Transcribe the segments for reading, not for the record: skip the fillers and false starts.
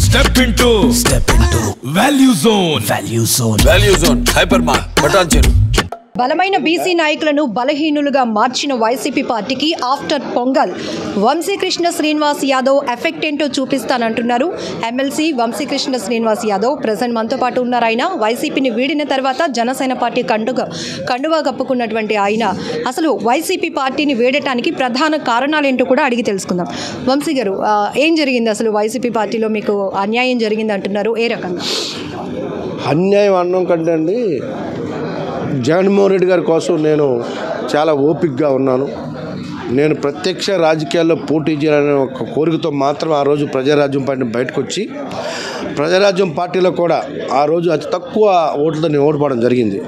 Step into Value Zone Hypermart Patancheru. బలమైన BC నాయకులను బలహీనులుగా మార్చిన వైసీపీ పార్టీకి ఆఫ్టర్ పొంగల్ వంశీకృష్ణ శ్రీనివాస్ యాదవ్ ఎఫెక్ట్ ఏంటో చూపిస్తానంటున్నారు ఎమ్మెల్సీ వంశీకృష్ణ శ్రీనివాస్ యాదవ్. ప్రెసెంట్ మనతో పాటు ఉన్నారు. ఆయన వైసీపీని వీడిన తర్వాత జనసేన పార్టీ కండువా కప్పుకున్నటువంటి ఆయన అసలు వైసీపీ పార్టీని వీడటానికి ప్రధాన కారణాలు ఏంటో కూడా అడిగి తెలుసుకుందాం. వంశీ గారు, ఏం జరిగింది అసలు? వైసీపీ పార్టీలో మీకు అన్యాయం జరిగింది అంటున్నారు, ఏ రకంగా? అన్యాయం అనడం కంటే అండి, జగన్మోహన్ రెడ్డి గారి కోసం నేను చాలా ఓపికగా ఉన్నాను. నేను ప్రత్యక్ష రాజకీయాల్లో పోటీ చేయాలనే ఒక కోరికతో మాత్రం ఆ రోజు ప్రజారాజ్యం పార్టీని బయటకు వచ్చి ప్రజారాజ్యం పార్టీలో కూడా ఆ రోజు అతి తక్కువ ఓట్లతో నేను ఓడిపోవడం జరిగింది.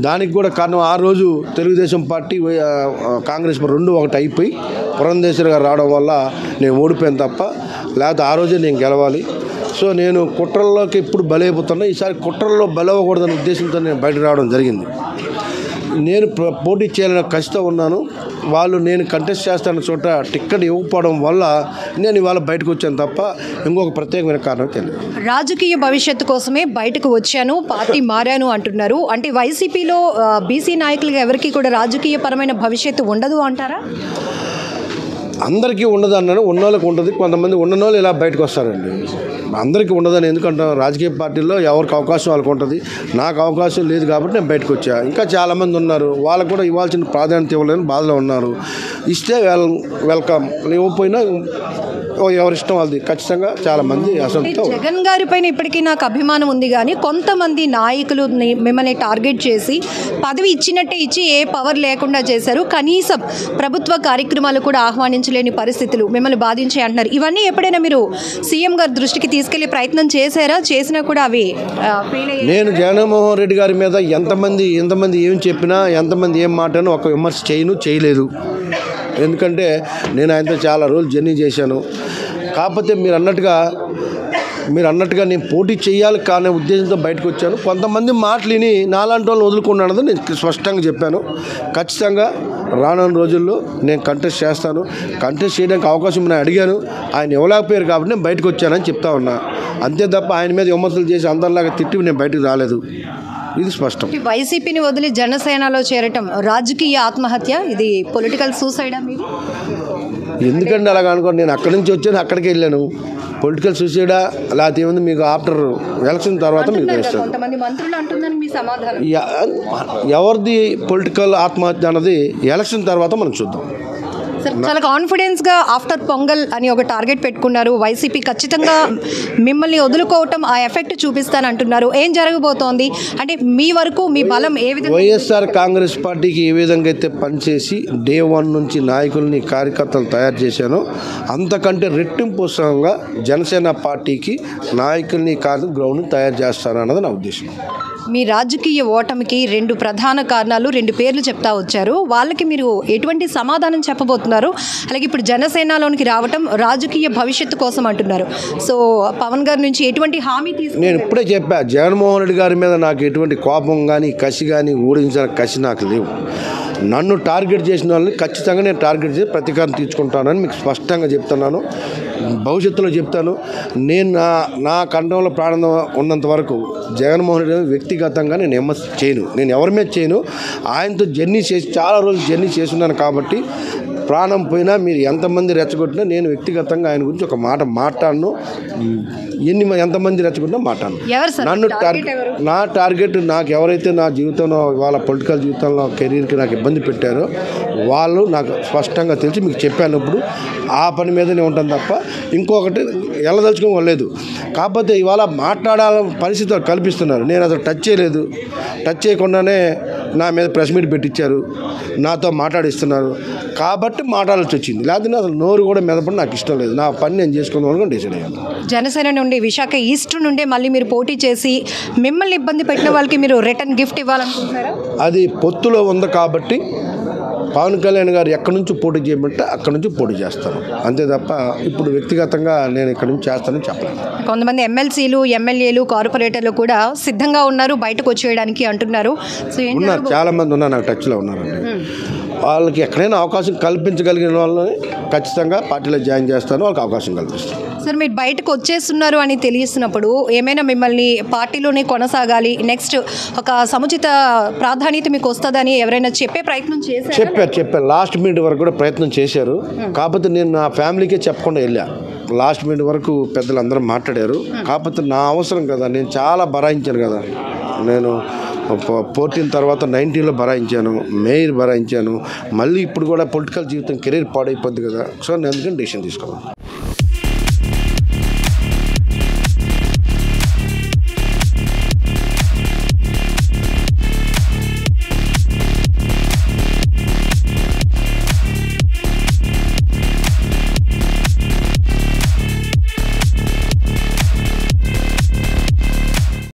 దానికి కూడా కారణం ఆ రోజు తెలుగుదేశం పార్టీ కాంగ్రెస్ రెండు ఒకటి అయిపోయి పురంధేశ్వరి గారు రావడం వల్ల నేను ఓడిపోయాను తప్ప, లేకపోతే ఆ రోజే నేను గెలవాలి. సో నేను కుట్రల్లోకి ఇప్పుడు బలైపోతున్నా. ఈసారి కుట్రల్లో బలవ్వకూడదనే ఉద్దేశంతో నేను బయటకు రావడం జరిగింది. నేను పోటీ చేయాలని కసితో ఉన్నాను. వాళ్ళు నేను కంటెస్ట్ చేస్తాన చోట టిక్కెట్ ఇవ్వకపోవడం వల్ల నేను ఇవాళ బయటకు వచ్చాను తప్ప ఇంకొక ప్రత్యేకమైన కారణం తెలియదు. రాజకీయ భవిష్యత్తు కోసమే బయటకు వచ్చాను, పార్టీ మారాను అంటున్నారు. అంటే వైసీపీలో బీసీ నాయకులుగా ఎవరికి కూడా రాజకీయ పరమైన భవిష్యత్తు ఉండదు అంటారా? అందరికీ ఉండదు అన్నాను. ఉన్నోళ్ళకి ఉంటుంది, కొంతమంది ఉన్నోళ్ళు ఇలా బయటకు వస్తారండి. అందరికీ ఉండదని ఎందుకంటాను? రాజకీయ పార్టీల్లో ఎవరికి అవకాశం వాళ్ళకు ఉంటుంది. నాకు అవకాశం లేదు కాబట్టి నేను బయటకు వచ్చా. ఇంకా చాలామంది ఉన్నారు, వాళ్ళకు కూడా ఇవ్వాల్సిన ప్రాధాన్యత ఇవ్వలేని బాధలో ఉన్నారు. ఇస్తే వెల్కమ్, ఇవ్వకపోయినా ఎవరిష్టం వాళ్ళది. ఖచ్చితంగా చాలామంది అసలు జగన్ గారి పైన ఇప్పటికీ నాకు అభిమానం ఉంది, కానీ కొంతమంది నాయకులు మిమ్మల్ని టార్గెట్ చేసి పదవి ఇచ్చినట్టే ఇచ్చి ఏ పవర్ లేకుండా చేశారు. కనీసం ప్రభుత్వ కార్యక్రమాలు కూడా ఆహ్వానించలేని పరిస్థితులు మిమ్మల్ని బాధించే అంటున్నారు. ఇవన్నీ ఎప్పుడైనా మీరు సీఎం గారి దృష్టికి తీసుకెళ్లే ప్రయత్నం చేశారా? చేసినా కూడా అవి నేను జగన్మోహన్ రెడ్డి గారి మీద ఎంతమంది ఏం చెప్పినా, ఎంతమంది ఏం మాట్లాడినా ఒక విమర్శ చేయలేదు. ఎందుకంటే నేను ఆయనతో చాలా రోజులు జర్నీ చేశాను. కాకపోతే మీరు అన్నట్టుగా నేను పోటీ చేయాలి కానీ ఉద్దేశంతో బయటకు వచ్చాను. కొంతమంది మాటలిని నాలాంటి వాళ్ళని వదులుకున్నానని నేను స్పష్టంగా చెప్పాను. ఖచ్చితంగా రానున్న రోజుల్లో నేను కంటెస్ట్ చేస్తాను. కంటెస్ట్ చేయడానికి అవకాశం నేను అడిగాను, ఆయన ఇవ్వలేకపోయారు కాబట్టి నేను బయటకు వచ్చానని చెప్తా ఉన్నా. అంతే తప్ప ఆయన మీద విమర్శలు చేసి అందరిలాగా తిట్టి నేను బయటకు రాలేదు. ఇది స్పష్టం. వైసీపీని వదిలి జనసేనలో చేరటం రాజకీయ ఆత్మహత్య, ఇది పొలిటికల్ సూసైడా మీరు? ఎందుకంటే అలాగ అనుకోండి, నేను అక్కడి నుంచి వచ్చాను, అక్కడికి వెళ్ళాను. పొలిటికల్ సూసైడా లేకపోతే ఏముంది, మీకు ఆఫ్టర్ ఎలక్షన్ తర్వాత మీకు తెలుస్తుంది. ఎవరిది పొలిటికల్ ఆత్మహత్య అన్నది ఎలక్షన్ తర్వాత మనం చూద్దాం. చాలా కాన్ఫిడెన్స్గా ఆఫ్టర్ పొంగల్ అని ఒక టార్గెట్ పెట్టుకున్నారు. వైసీపీ ఖచ్చితంగా మిమ్మల్ని వదులుకోవటం ఆ ఎఫెక్ట్ చూపిస్తానంటున్నారు. ఏం జరగబోతోంది అంటే మీ వరకు మీ బలం ఏ విధంగా? వైఎస్ఆర్ కాంగ్రెస్ పార్టీకి ఏ విధంగా అయితే పనిచేసి డే 1 నుంచి నాయకుల్ని కార్యకర్తలు తయారు చేశానో అంతకంటే రెట్టింపు ఉత్సాహంగా జనసేన పార్టీకి నాయకుల్ని గ్రౌండ్ని తయారు చేస్తారన్నది నా ఉద్దేశం. మీ రాజకీయ ఓటమికి 2 ప్రధాన కారణాలు, 2 పేర్లు చెప్తా వచ్చారు. వాళ్ళకి మీరు ఎటువంటి సమాధానం చెప్పబోతున్నారు? అలాగే ఇప్పుడు జనసేనలోనికి రావటం రాజకీయ భవిష్యత్తు కోసం అంటున్నారు. సో పవన్ గారి నుంచి ఎటువంటి హామీ నేను ఇప్పుడే చెప్పా, జగన్మోహన్ రెడ్డి గారి మీద నాకు ఎటువంటి కోపం కానీ కసి కానీ ఓడించిన కసి నాకు లేవు. నన్ను టార్గెట్ చేసిన వాళ్ళని ఖచ్చితంగా నేను టార్గెట్ చేసి ప్రతీకారం తీర్చుకుంటానని మీకు స్పష్టంగా చెప్తున్నాను. భవిష్యత్తులో చెప్తాను. నేను నా కంఠంలో ప్రాణం ఉన్నంత వరకు జగన్మోహన్ రెడ్డి వ్యక్తిగతంగా నేను విమర్శ చేయను. నేను ఎవరి మీద చేయను. ఆయనతో చాలా రోజులు జర్నీ చేస్తున్నాను కాబట్టి ప్రాణం పోయినా మీరు ఎంతమంది రెచ్చగొట్టినా నేను వ్యక్తిగతంగా ఆయన గురించి ఒక మాట మాట్లాడను. ఎంతమంది రెచ్చగొట్టినా మాట్లాడను. నా టార్గెట్ నాకు ఎవరైతే నా జీవితంలో వాళ్ళ పొలిటికల్ జీవితంలో కెరీర్కి నాకు ఇబ్బంది పెట్టారో వాళ్ళు నాకు స్పష్టంగా తెలిసి మీకు చెప్పానప్పుడు ఆ పని మీదనే ఉంటాను తప్ప ఇంకొకటి వెళ్ళదలుచుకోలేదు. కాకపోతే ఇవాళ మాట్లాడాలని పరిస్థితులు కల్పిస్తున్నారు. నేను అసలు టచ్ చేయలేదు. టచ్ చేయకుండానే నా మీద ప్రెస్ మీట్ పెట్టించారు, నాతో మాట్లాడిస్తున్నారు కాబట్టి మాట్లాడాల్సి వచ్చింది. లేకపోతే అసలు నోరు కూడా మెదపడం నాకు ఇష్టం లేదు. నా పని నేను చేసుకుందాం అనుకుని డిసైడ్ అయ్యాను. జనసేన నుండి విశాఖ ఈస్ట్ నుండే మళ్ళీ మీరు పోటీ చేసి మిమ్మల్ని ఇబ్బంది పెట్టిన వాళ్ళకి మీరు రిటర్న్ గిఫ్ట్ ఇవ్వాలనుకుంటున్నారా? అది పొత్తులో ఉంది కాబట్టి పవన్ కళ్యాణ్ గారు ఎక్కడి నుంచి పోటీ చేయమంటే అక్కడి నుంచి పోటీ చేస్తాను. అంతే తప్ప ఇప్పుడు వ్యక్తిగతంగా నేను ఇక్కడి నుంచి చేస్తానని చెప్పలేదు. కొంతమంది ఎమ్మెల్సీలు, ఎమ్మెల్యేలు, కార్పొరేటర్లు కూడా సిద్ధంగా ఉన్నారు బయటకు వచ్చేయడానికి అంటున్నారు. ఉన్నారు, చాలామంది ఉన్నారు, నాకు టచ్లో ఉన్నారండి. వాళ్ళకి ఎక్కడైనా అవకాశం కల్పించగలిగిన వాళ్ళని ఖచ్చితంగా పార్టీలో జాయిన్ చేస్తాను, వాళ్ళకి అవకాశం కల్పిస్తాను. సార్ మీరు బయటకు వచ్చేస్తున్నారు అని తెలిసినప్పుడు ఏమైనా మిమ్మల్ని పార్టీలోనే కొనసాగాలి, నెక్స్ట్ ఒక సముచిత ప్రాధాన్యత మీకు వస్తుందని ఎవరైనా చెప్పే ప్రయత్నం చేశారు? చెప్పారు లాస్ట్ మినిట్ వరకు కూడా ప్రయత్నం చేశారు. కాకపోతే నేను నా ఫ్యామిలీకే చెప్పకుండా వెళ్ళా. లాస్ట్ మినిట్ వరకు పెద్దలు అందరూ మాట్లాడారు. కాకపోతే నా అవసరం కదా, నేను చాలా బరాయించాను కదా. నేను 14 తర్వాత 19లో బరాయించాను, మేయర్ బరాయించాను, మళ్ళీ ఇప్పుడు కూడా పొలిటికల్ జీవితం కెరీర్ పాడైపోద్ది కదా. సో నేను అందుకని డెసిషన్ తీసుకున్నాను.